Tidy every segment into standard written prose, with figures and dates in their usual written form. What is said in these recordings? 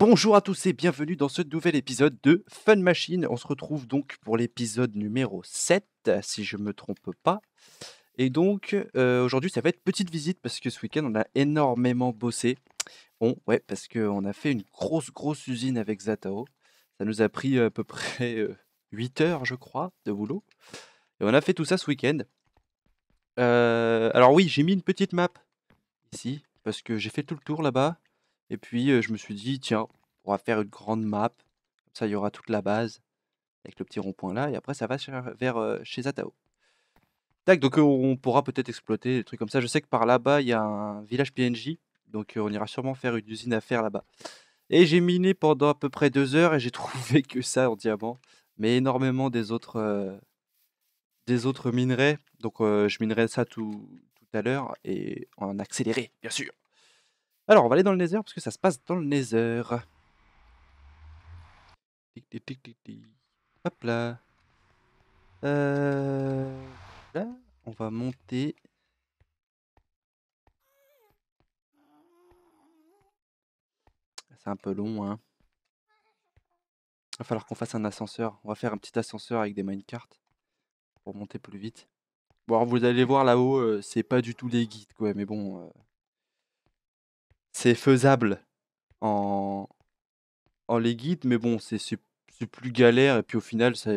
Bonjour à tous et bienvenue dans ce nouvel épisode de Fun Machine. On se retrouve donc pour l'épisode numéro 7, si je me trompe pas. Et donc, aujourd'hui, ça va être petite visite parce que ce week-end, on a énormément bossé. Bon, ouais, parce qu'on a fait une grosse usine avec Zatao. Ça nous a pris à peu près 8 heures, je crois, de boulot. Et on a fait tout ça ce week-end. Alors oui, j'ai mis une petite map ici, parce que j'ai fait tout le tour là-bas. Et puis, je me suis dit, tiens, on va faire une grande map. Comme ça, il y aura toute la base, avec le petit rond-point là. Et après, ça va vers chez Zatao. Tac, donc on pourra peut-être exploiter des trucs comme ça. Je sais que par là-bas, il y a un village PNJ. Donc, on ira sûrement faire une usine à fer là-bas. Et j'ai miné pendant à peu près 2 heures et j'ai trouvé que ça en diamant. Mais énormément des autres minerais. Donc, je minerai ça tout à l'heure et en accéléré, bien sûr. Alors, on va aller dans le Nether parce que ça se passe dans le Nether. Tic, tic, tic, tic, tic. Hop là. Là, on va monter. C'est un peu long, hein. Va falloir qu'on fasse un ascenseur. On va faire un petit ascenseur avec des minecarts pour monter plus vite. Bon, alors vous allez voir là-haut, c'est pas du tout les guides, quoi. Mais bon, c'est faisable en, en les guides, mais bon, c'est plus galère. Et puis au final, ça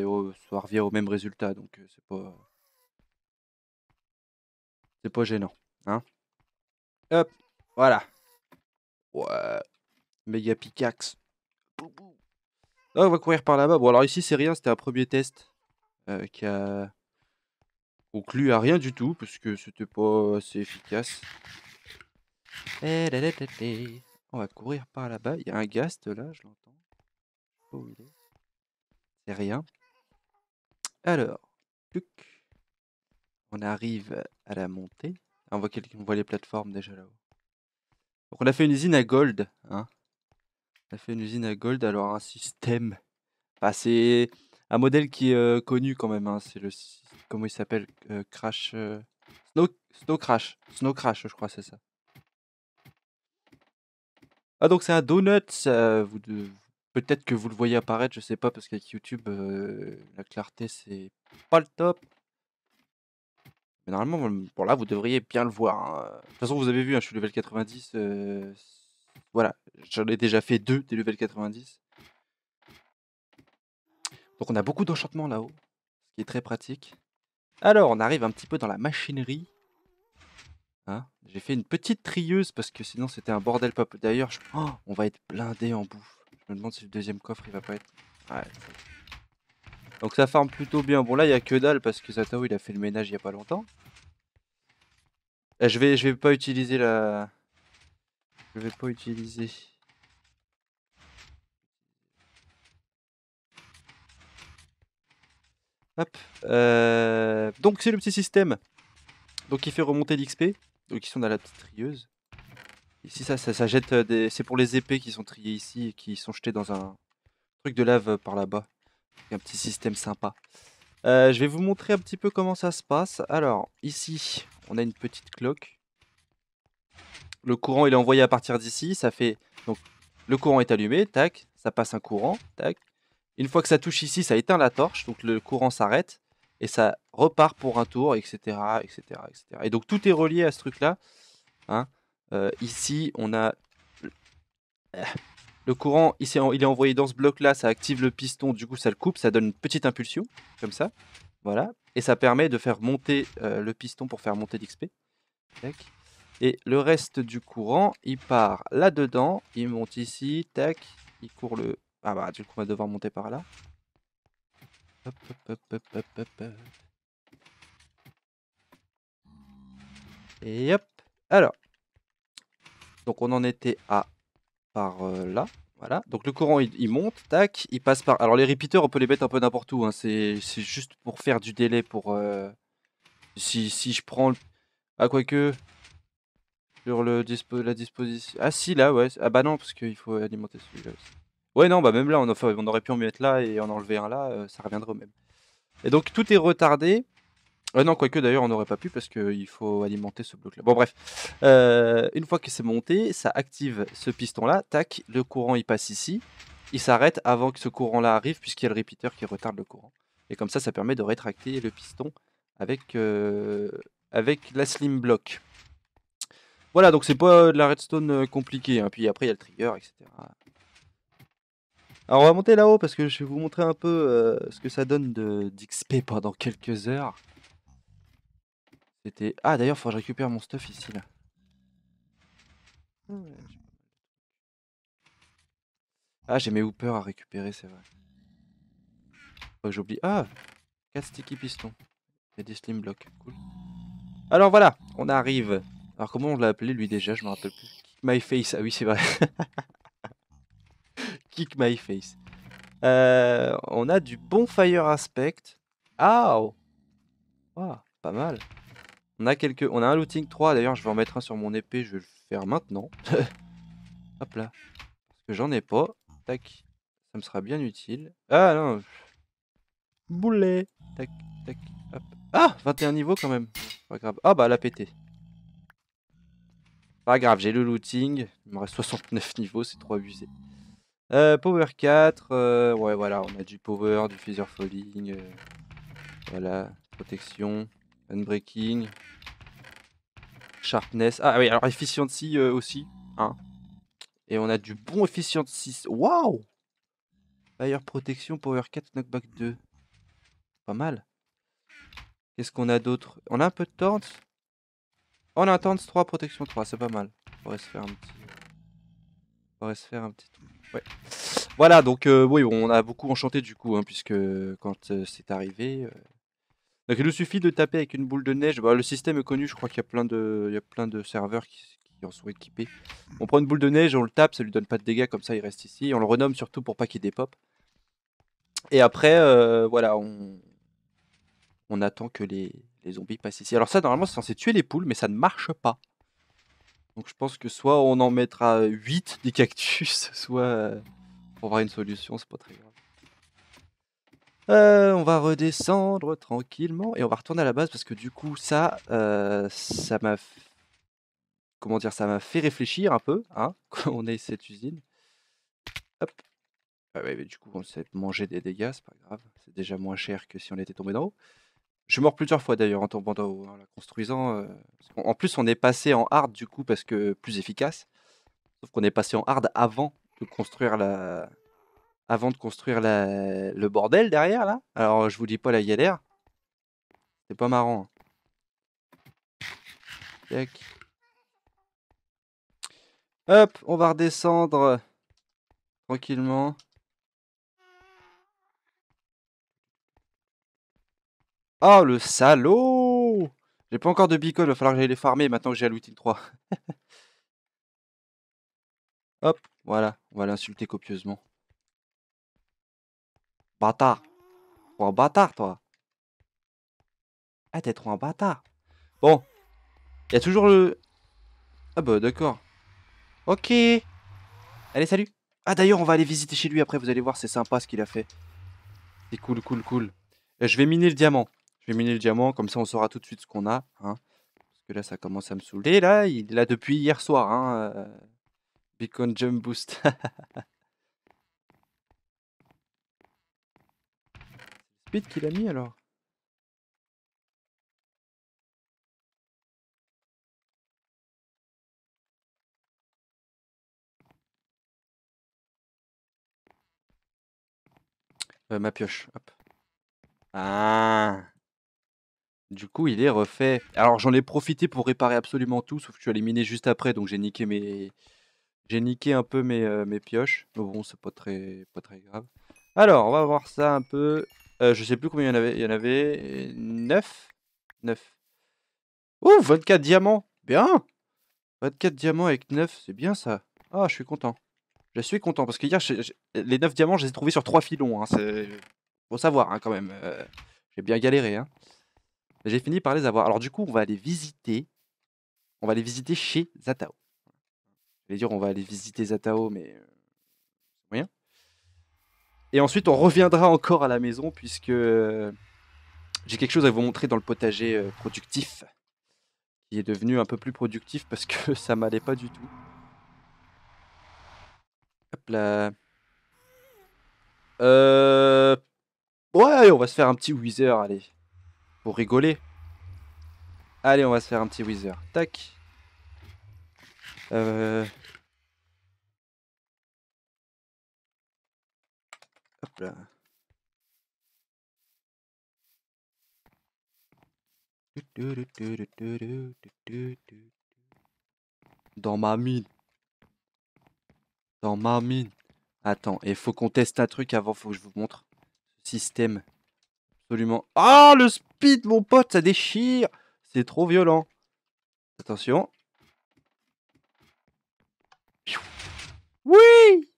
revient au même résultat. Donc c'est pas gênant. Hein. Hop, voilà. Ouais, méga pickaxe. Boum, boum. Ah, on va courir par là-bas. Bon, alors ici, c'est rien, c'était un premier test qui a conclu à rien du tout, parce que c'était pas assez efficace. On va courir par là-bas. Il y a un ghast là, je l'entends. Je sais pas où il est. C'est rien. Alors, tuc. On arrive à la montée. Ah, on voit les plateformes déjà là-haut. Donc, on a fait une usine à gold. Hein. On a fait une usine à gold. Alors, un système. Enfin, c'est un modèle qui est connu quand même. Hein. C'est le. Comment il s'appelle Crash. Snow Crash. Snow Crash, je crois, c'est ça. Ah, donc c'est un donut. Peut-être que vous le voyez apparaître, je sais pas, parce qu'avec YouTube, la clarté, c'est pas le top. Mais normalement, bon là, vous devriez bien le voir. Hein. De toute façon, vous avez vu, hein, je suis level 90. Voilà, j'en ai déjà fait 2 des level 90. Donc on a beaucoup d'enchantements là-haut, ce qui est très pratique. Alors, on arrive un petit peu dans la machinerie. Hein. J'ai fait une petite trieuse parce que sinon c'était un bordel pop. D'ailleurs, on va être blindé en bouffe. Je me demande si le deuxième coffre il va pas être. Ouais. Donc ça farm plutôt bien. Bon là il y a que dalle parce que Zatao il a fait le ménage il y a pas longtemps. Je vais pas utiliser la. Je vais pas utiliser. Hop. Donc c'est le petit système. Donc il fait remonter l'XP. Donc ils sont dans la petite trieuse. Ici ça jette des. C'est pour les épées qui sont triées ici et qui sont jetées dans un truc de lave par là-bas. Un petit système sympa. Je vais vous montrer un petit peu comment ça se passe. Alors, ici, on a une petite cloque. Le courant, il est envoyé à partir d'ici. Ça fait... Donc, le courant est allumé, tac. Ça passe un courant, tac. Une fois que ça touche ici, ça éteint la torche. Donc, le courant s'arrête. Et ça repart pour un tour, etc., etc., etc. Et donc, tout est relié à ce truc-là. Hein. Ici, on a... Le courant, il est envoyé dans ce bloc-là. Ça active le piston. Du coup, ça le coupe. Ça donne une petite impulsion, comme ça. Voilà. Et ça permet de faire monter le piston pour faire monter l'XP. Et le reste du courant, il part là-dedans. Il monte ici. Tac. Il court le... Ah bah, du coup, on va devoir monter par là. Hop, hop, hop, hop, hop, hop, hop. Et hop. Alors. Donc, on en était à par là. Voilà. Donc, le courant, il monte. Tac. Il passe par... Alors, les repeaters, on peut les mettre un peu n'importe où. Hein. C'est juste pour faire du délai pour... Si je prends... Ah, quoique... Sur la disposition. Ah si, là, ouais. Ah bah non, parce qu'il faut alimenter celui-là aussi. Ouais, non, bah même là, on aurait pu en mettre là et en enlever un là, ça reviendrait au même. Et donc tout est retardé. Non, quoique d'ailleurs, on n'aurait pas pu parce qu'il faut alimenter ce bloc-là. Bon, bref. Une fois que c'est monté, ça active ce piston-là. Tac, le courant, il passe ici. Il s'arrête avant que ce courant-là arrive puisqu'il y a le repeater qui retarde le courant. Et comme ça permet de rétracter le piston avec, avec la slim block. Voilà, donc c'est pas de la redstone compliquée. Hein. Puis après, il y a le trigger, etc. Alors, on va monter là-haut parce que je vais vous montrer un peu ce que ça donne d'XP pendant quelques heures. C'était... Ah, d'ailleurs, faut que je récupère mon stuff ici, là. Ah, j'ai mes hoopers à récupérer, c'est vrai. Faut que j'oublie. Ah, 4 sticky pistons. Et des slim blocks. Cool. Alors voilà, on arrive. Alors comment on l'a appelé lui déjà, je me rappelle plus. Kick my face, ah oui c'est vrai. Kick my face. On a du bon fire aspect. Ah, oh. Oh, pas mal. On a un looting 3, d'ailleurs je vais en mettre un sur mon épée, je vais le faire maintenant. Hop là. Parce que j'en ai pas. Tac. Ça me sera bien utile. Ah non. Boulet. Tac, tac, hop. Ah, 21 niveaux quand même. Pas grave. Ah bah elle a pété. Pas grave, j'ai le looting. Il me reste 69 niveaux, c'est trop abusé. Power 4. Ouais, voilà, on a du power, du phaser falling. Voilà, protection, unbreaking. Sharpness. Ah oui, alors efficiency aussi. Hein. Et on a du bon efficiency. Waouh! Fire protection, power 4, knockback 2. Pas mal. Qu'est-ce qu'on a d'autre? On a un peu de taunt. On a un taunt 3, protection 3, c'est pas mal. On pourrait se faire un petit... truc. Ouais. Voilà, donc oui, on a beaucoup enchanté du coup, hein, puisque quand c'est arrivé... Donc il nous suffit de taper avec une boule de neige. Bah, le système est connu, je crois qu'il y a plein de serveurs qui en sont équipés. On prend une boule de neige, on le tape, ça lui donne pas de dégâts, comme ça il reste ici. On le renomme surtout pour pas qu'il dépop. Et après, voilà, on attend que les zombies passent ici. Alors ça, normalement, c'est censé tuer les poules, mais ça ne marche pas. Donc je pense que soit on en mettra 8 des cactus, soit on aura une solution, c'est pas très grave. On va redescendre tranquillement et on va retourner à la base parce que du coup ça m'a comment dire, ça m'a fait réfléchir un peu, hein, quand on est cette usine. Hop. Ah ouais, mais du coup on s'est mangé des dégâts, c'est pas grave, c'est déjà moins cher que si on était tombé d'en haut. Je suis mort plusieurs fois d'ailleurs en tombant d'en haut, hein, la construisant. En plus on est passé en hard du coup parce que plus efficace. Sauf qu'on est passé en hard avant de construire le bordel derrière là. Alors je vous dis pas la galère. C'est pas marrant. Tac. Hop, on va redescendre tranquillement. Oh le salaud! J'ai pas encore de beacon, il va falloir que j'aille les farmer maintenant que j'ai la looting 3. Hop, voilà, on va l'insulter copieusement. Bâtard! Trop un bâtard toi! Ah t'es trop un bâtard! Bon, il y a toujours le... Ah bah d'accord. Ok! Allez salut! Ah d'ailleurs on va aller visiter chez lui après, vous allez voir c'est sympa ce qu'il a fait. C'est cool, cool, cool. Je vais miner le diamant. Je vais miner le diamant, comme ça on saura tout de suite ce qu'on a. Hein. Parce que là ça commence à me saouler. Là, il est là depuis hier soir. Hein. Beacon Jump Boost. Speed qu'il a mis alors. Ma pioche. Hop. Ah. Du coup, il est refait. Alors j'en ai profité pour réparer absolument tout, sauf que je suis allé miner juste après, donc j'ai niqué un peu mes pioches. Mais bon, c'est pas très grave. Alors, on va voir ça un peu. Je sais plus combien il y en avait. Il y en avait 9. 9. Ouh, 24 diamants. Bien. 24 diamants avec 9, c'est bien ça. Ah, je suis content. Je suis content parce que hier, les 9 diamants, je les ai trouvés sur 3 filons. Hein. Faut savoir hein, quand même. J'ai bien galéré. Hein. J'ai fini par les avoir. Alors du coup, on va aller visiter. On va aller visiter chez Zatao. Je vais dire, on va aller visiter Zatao, mais c'est rien. Et ensuite, on reviendra encore à la maison puisque J'ai quelque chose à vous montrer dans le potager productif, qui est devenu un peu plus productif parce que ça m'allait pas du tout. Hop là. Ouais, on va se faire un petit Wither, allez. Pour rigoler. Allez, on va se faire un petit Wither. Tac. Hop là. Dans ma mine. Dans ma mine. Attends, il faut qu'on teste un truc avant, faut que je vous montre. Système. Absolument. Ah, le speed, mon pote, ça déchire. C'est trop violent. Attention. Oui.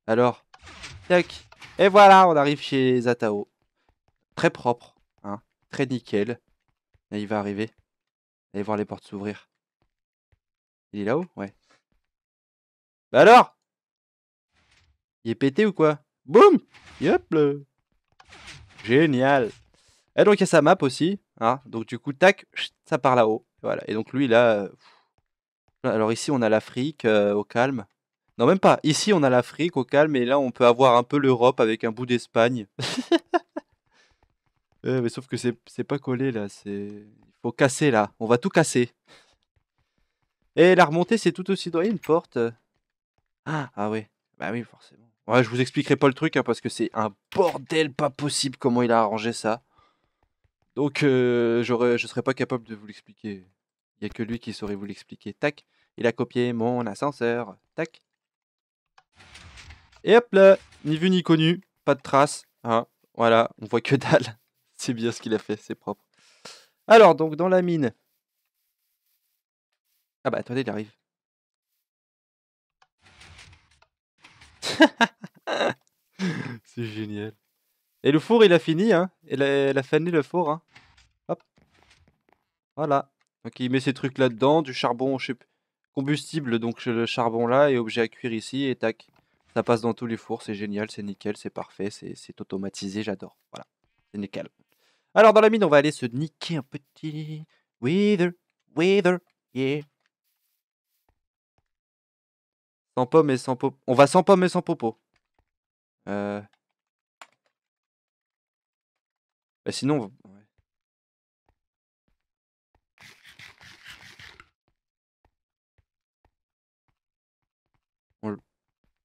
Alors. Tac. Et voilà, on arrive chez Zatao. Très propre. Hein. Très nickel. Et il va arriver. Allez voir les portes s'ouvrir. Il est là-haut? Ouais. Bah alors? Il est pété ou quoi? Boum! Yep là. Génial. Et donc il y a sa map aussi. Hein. Donc du coup, tac, ça part là-haut. Voilà. Et donc lui là. Alors ici on a l'Afrique au calme. Non même pas. Ici on a l'Afrique au calme et là on peut avoir un peu l'Europe avec un bout d'Espagne. Mais sauf que c'est pas collé là. Il faut casser là. On va tout casser. Et la remontée c'est tout aussi droit. Il y a une porte. Ah ouais. Bah oui forcément. Ouais, je vous expliquerai pas le truc hein, parce que c'est un bordel pas possible comment il a arrangé ça. Donc je serais pas capable de vous l'expliquer. Il y a que lui qui saurait vous l'expliquer. Tac. Il a copié mon ascenseur. Tac. Et hop là, ni vu ni connu, pas de traces. Hein. Voilà, on voit que dalle. C'est bien ce qu'il a fait, c'est propre. Alors, donc dans la mine. Ah bah attendez, il arrive. C'est génial. Et le four, il a fini, hein. Elle a fané le four, hein. Hop. Voilà. Donc il met ses trucs là-dedans, du charbon, je sais plus. Combustible, donc le charbon là, et objet à cuire ici, et tac. Ça passe dans tous les fours, c'est génial, c'est nickel, c'est parfait, c'est automatisé, j'adore. Voilà. C'est nickel. Alors dans la mine, on va aller se niquer un petit Wither, Wither, yeah. Sans pomme et sans popo. On va sans pomme et sans popo. Bah sinon, ouais.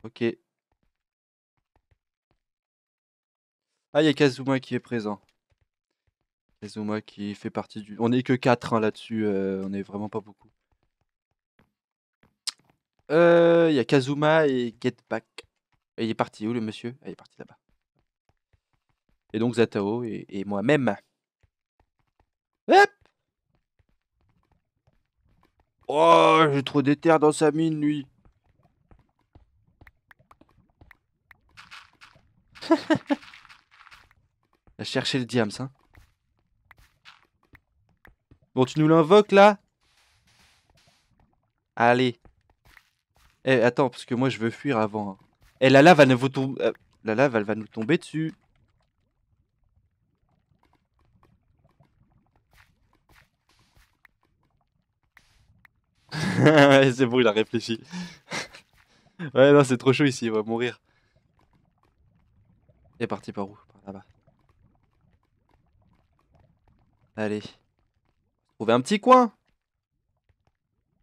Ok. Ah, il y a Kazuma qui est présent. Kazuma qui fait partie du... On est que 4 hein, là-dessus, on est vraiment pas beaucoup. Il y a Kazuma et Get Back. Et il est parti où le monsieur? Ah, il est parti là-bas. Et donc Zatao et moi-même. Hop! Oh, j'ai trop d'éther dans sa mine, lui. Il a cherché le diams, hein. Bon, tu nous l'invoques, là? Allez. Eh, attends, parce que moi, je veux fuir avant. Hein. Eh, la lave, elle vous tombe... la lave, elle va nous tomber dessus. Ouais, c'est bon, il a réfléchi. Ouais, non, c'est trop chaud ici, il va mourir. Il est parti par où? Par là-bas. Allez. Trouver un petit coin.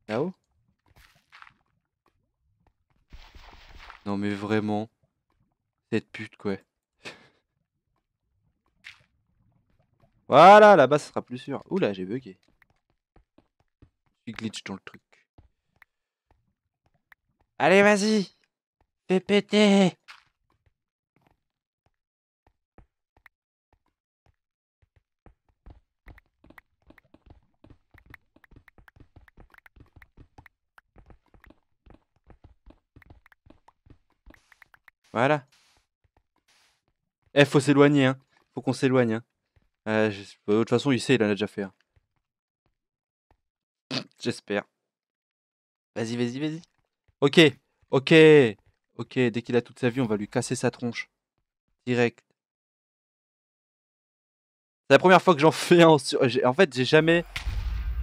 Là-haut? Non, mais vraiment. Cette pute, quoi. Voilà, là-bas, ça sera plus sûr. Oula, j'ai bugué. Je suis glitch dans le truc. Allez, vas-y. Fais péter. Voilà. Eh, faut s'éloigner, hein. Faut qu'on s'éloigne, hein. De toute façon, il sait, il en a déjà fait un. J'espère. Vas-y, vas-y, vas-y. Ok, ok, ok. Dès qu'il a toute sa vie, on va lui casser sa tronche. Direct. C'est la première fois que j'en fais un. En fait, j'ai jamais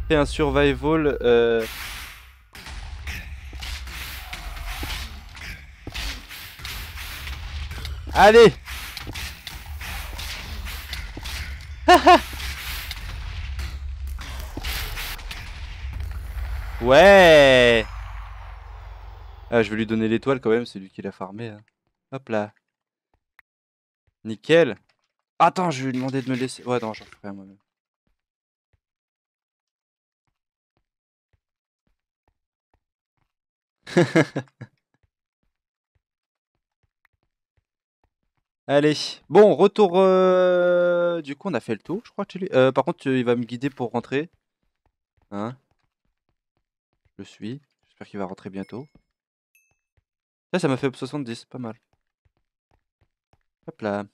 fait un survival. Allez. Ouais. Ah, je vais lui donner l'étoile quand même, c'est lui qui l'a farmé. Hein. Hop là. Nickel. Attends, je vais lui demander de me laisser. Ouais, non, j'en ferai un moi-même. Allez. Bon, retour. Du coup, on a fait le tour, je crois. Par contre, il va me guider pour rentrer. Hein? Je le suis. J'espère qu'il va rentrer bientôt. Là, ça m'a fait 70, pas mal. Hop là.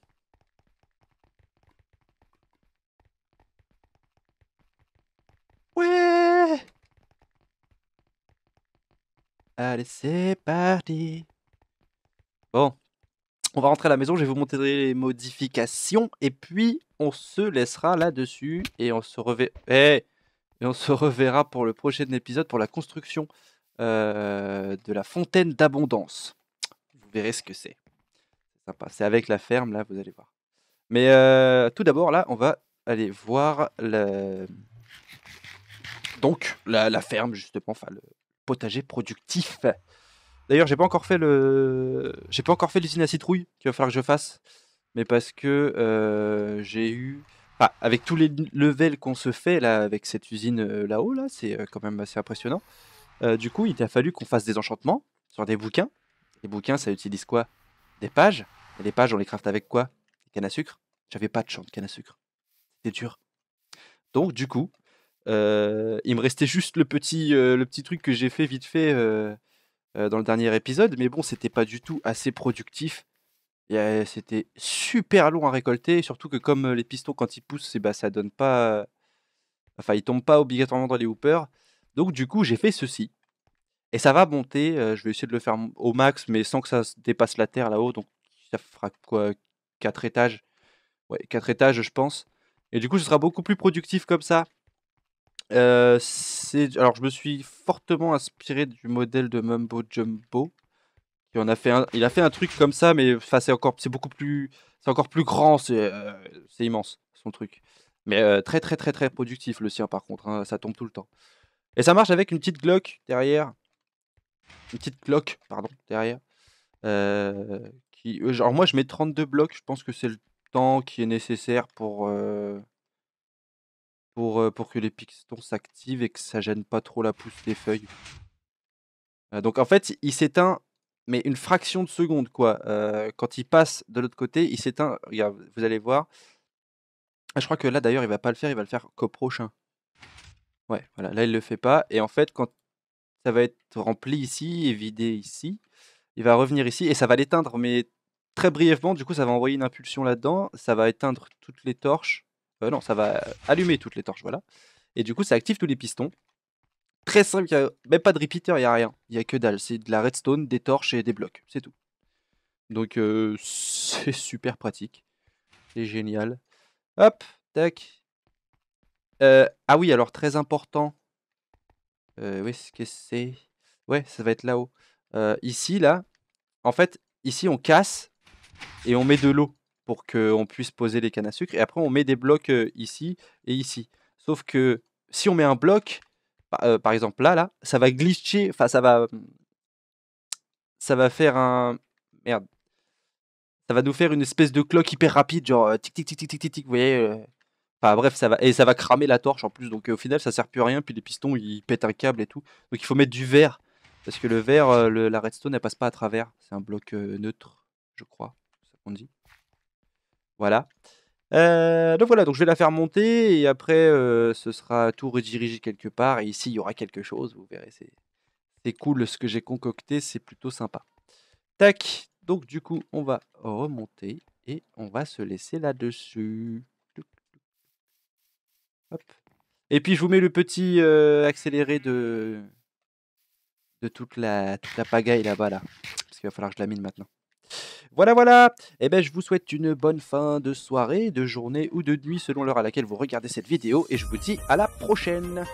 Ouais. Allez, c'est parti. Bon, on va rentrer à la maison, je vais vous montrer les modifications et puis on se laissera là-dessus et on se reverra pour le prochain épisode pour la construction de la fontaine d'abondance. Vous verrez ce que c'est. C'est sympa, c'est avec la ferme là, vous allez voir. Mais tout d'abord là, on va aller voir donc la ferme justement, enfin le potager productif. D'ailleurs, j'ai pas encore fait l'usine à citrouille qu'il va falloir que je fasse, mais parce que j'ai eu, enfin, avec tous les levels qu'on se fait là, avec cette usine là-haut là, c'est quand même assez impressionnant. Du coup, il a fallu qu'on fasse des enchantements sur des bouquins. Les bouquins, ça utilise quoi? Des pages. Et les pages, on les craft avec quoi? Des cannes à sucre. J'avais pas de champ de canne à sucre. C'était dur. Donc, du coup, il me restait juste le petit truc que j'ai fait vite fait dans le dernier épisode, mais bon, c'était pas du tout assez productif. Et, c'était super long à récolter, et surtout que comme les pistons, quand ils poussent, bah, ça donne pas. Enfin, ils tombent pas obligatoirement dans les hoopers. Donc, du coup, j'ai fait ceci. Et ça va monter. Je vais essayer de le faire au max, mais sans que ça dépasse la terre là-haut. Donc, ça fera quoi? 4 étages. Ouais, 4 étages, je pense. Et du coup, ce sera beaucoup plus productif comme ça. Alors, je me suis fortement inspiré du modèle de Mumbo Jumbo. Il a fait un truc comme ça, mais enfin, c'est encore plus grand, c'est immense son truc. Mais très très très très productif le sien par contre, hein, ça tombe tout le temps. Et ça marche avec une petite cloque derrière, une petite cloque pardon derrière. Genre moi je mets 32 blocs, je pense que c'est le temps qui est nécessaire pour que les pistons s'activent et que ça gêne pas trop la pousse des feuilles. Donc en fait, il s'éteint, mais une fraction de seconde, quoi. Quand il passe de l'autre côté, il s'éteint. Regarde, vous allez voir. Ah, je crois que là, d'ailleurs, il va pas le faire. Il va le faire qu'au prochain. Ouais, voilà. Là, il le fait pas. Et en fait, quand ça va être rempli ici et vidé ici, il va revenir ici et ça va l'éteindre, mais très brièvement. Du coup, ça va envoyer une impulsion là-dedans. Ça va éteindre toutes les torches. Non, ça va allumer toutes les torches, voilà. Et du coup, ça active tous les pistons. Très simple, il y a même pas de repeater, il y a rien. Il y a que dalle. C'est de la redstone, des torches et des blocs. C'est tout. Donc c'est super pratique. C'est génial. Hop, tac. Ah oui, alors très important. Où est-ce que c'est? Ouais, ça va être là-haut. Ici, là, en fait, ici on casse et on met de l'eau pour qu'on puisse poser les cannes à sucre. Et après, on met des blocs ici et ici. Sauf que si on met un bloc, par exemple là, ça va glitcher. Enfin, ça va faire un. Merde. Ça va nous faire une espèce de cloque hyper rapide, genre tic tic tic tic tic tic tic, vous voyez. Enfin bref, ça va cramer la torche en plus, donc au final ça sert plus à rien, puis les pistons ils pètent un câble et tout. Donc il faut mettre du verre, parce que le verre, la redstone elle passe pas à travers, c'est un bloc neutre, je crois, c'est ça qu'on dit. Voilà. Donc voilà, donc je vais la faire monter et après ce sera tout redirigé quelque part et ici il y aura quelque chose, vous verrez, c'est cool ce que j'ai concocté, c'est plutôt sympa. Tac, donc du coup on va remonter et on va se laisser là-dessus. Hop. Et puis je vous mets le petit accéléré de toute la pagaille là-bas là. Parce qu'il va falloir que je la mine maintenant. Voilà, voilà. Eh ben, je vous souhaite une bonne fin de soirée, de journée ou de nuit selon l'heure à laquelle vous regardez cette vidéo et je vous dis à la prochaine.